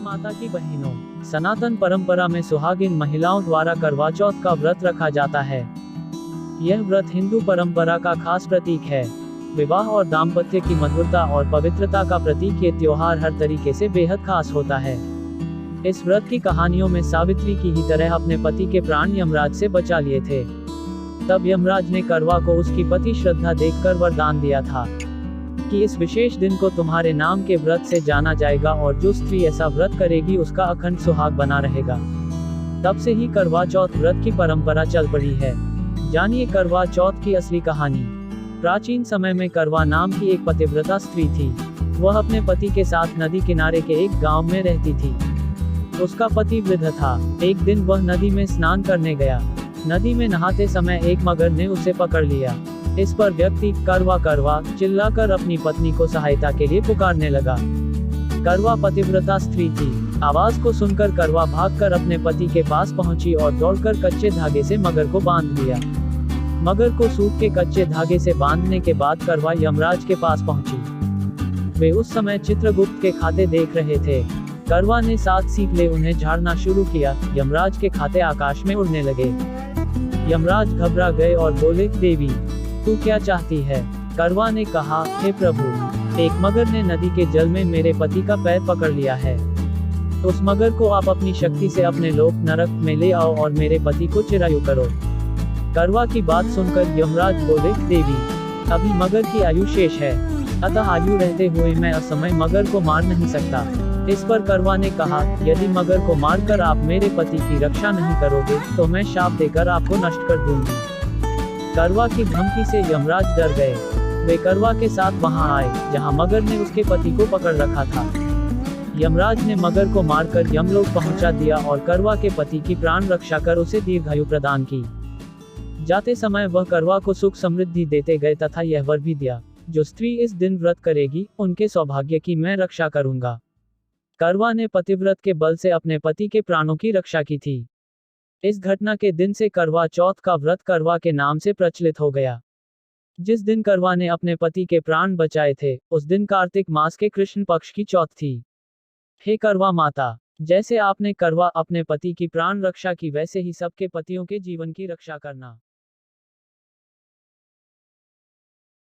माता की बहनों, सनातन परंपरा में सुहागिन महिलाओं द्वारा करवा चौथ का व्रत रखा जाता है। यह व्रत हिंदू परंपरा का खास प्रतीक है। विवाह और दाम्पत्य की मधुरता और पवित्रता का प्रतीक ये त्योहार हर तरीके से बेहद खास होता है। इस व्रत की कहानियों में सावित्री की ही तरह अपने पति के प्राण यमराज से बचा लिए थे। तब यमराज ने करवा को उसकी पति श्रद्धा देखकर वरदान दिया था कि इस विशेष दिन को तुम्हारे नाम के व्रत से जाना जाएगा और जो स्त्री ऐसा व्रत करेगी उसका अखंड सुहाग बना रहेगा। तब से ही करवा चौथ व्रत की परंपरा चल पड़ी है। जानिए करवा चौथ की असली कहानी। प्राचीन समय में करवा नाम की एक पतिव्रता स्त्री थी। वह अपने पति के साथ नदी किनारे के एक गांव में रहती थी। उसका पति वृद्ध था। एक दिन वह नदी में स्नान करने गया। नदी में नहाते समय एक मगर ने उसे पकड़ लिया। इस पर व्यक्ति करवा करवा चिल्लाकर अपनी पत्नी को सहायता के लिए पुकारने लगा। करवा पतिव्रता स्त्री थी। आवाज को सुनकर करवा भागकर अपने पति के पास पहुंची और दौड़कर कच्चे धागे से मगर को बांध लिया। मगर को सूत के कच्चे धागे से बांधने के बाद करवा यमराज के पास पहुंची। वे उस समय चित्रगुप्त के खाते देख रहे थे। करवा ने 7 सीखले उन्हें झाड़ना शुरू किया। यमराज के खाते आकाश में उड़ने लगे। यमराज घबरा गए और बोले, देवी तू क्या चाहती है? करवा ने कहा, हे प्रभु, एक मगर ने नदी के जल में मेरे पति का पैर पकड़ लिया है। उस मगर को आप अपनी शक्ति से अपने लोक नरक में ले आओ और मेरे पति को चिरायु करो। करवा की बात सुनकर यमराज बोले, देवी अभी मगर की आयु शेष है, अतः आयु रहते हुए मैं असमय मगर को मार नहीं सकता। इस पर करवा ने कहा, यदि मगर को मारकर आप मेरे पति की रक्षा नहीं करोगे तो मैं शाप देकर आपको नष्ट कर दूंगी। करवा की धमकी से यमराज डर गए। वे करवा के साथ वहां आए जहां मगर ने उसके पति को पकड़ रखा था। यमराज ने मगर को मारकर यमलोक पहुंचा दिया और करवा के पति की प्राण रक्षा कर उसे दीर्घायु प्रदान की। जाते समय वह करवा को सुख समृद्धि देते गए तथा यह वर भी दिया, जो स्त्री इस दिन व्रत करेगी उनके सौभाग्य की मैं रक्षा करूंगा। करवा ने पतिव्रत के बल से अपने पति के प्राणों की रक्षा की थी। इस घटना के दिन से करवा चौथ का व्रत करवा के नाम से प्रचलित हो गया। जिस दिन करवा ने अपने पति के प्राण बचाए थे उस दिन कार्तिक मास के कृष्ण पक्ष की चौथ थी। हे करवा माता, जैसे आपने करवा अपने पति की प्राण रक्षा की वैसे ही सबके पतियों के जीवन की रक्षा करना।